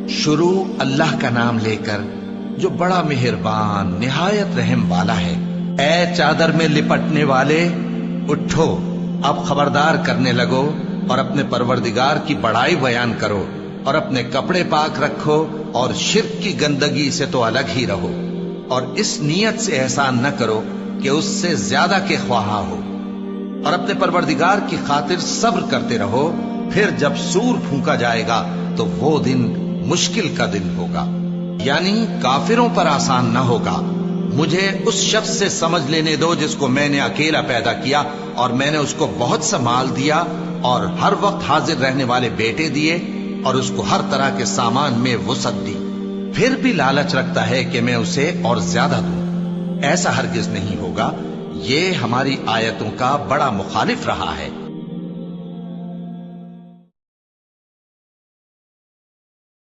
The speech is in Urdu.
شروع اللہ کا نام لے کر جو بڑا مہربان نہایت رحم والا ہے۔ اے چادر میں لپٹنے والے، اٹھو، اب خبردار کرنے لگو اور اپنے پروردگار کی بڑائی بیان کرو، اور اپنے کپڑے پاک رکھو اور شرک کی گندگی سے تو الگ ہی رہو، اور اس نیت سے احسان نہ کرو کہ اس سے زیادہ کے خواہاں ہو، اور اپنے پروردگار کی خاطر صبر کرتے رہو۔ پھر جب سور پھونکا جائے گا تو وہ دن مشکل کا دن ہوگا، یعنی کافروں پر آسان نہ ہوگا۔ مجھے اس شخص سے سمجھ لینے دو جس کو میں نے اکیلا پیدا کیا، اور میں نے اس کو بہت سا مال دیا اور ہر وقت حاضر رہنے والے بیٹے دیے، اور اس کو ہر طرح کے سامان میں وسعت دی، پھر بھی لالچ رکھتا ہے کہ میں اسے اور زیادہ دوں۔ ایسا ہرگز نہیں ہوگا، یہ ہماری آیتوں کا بڑا مخالف رہا ہے۔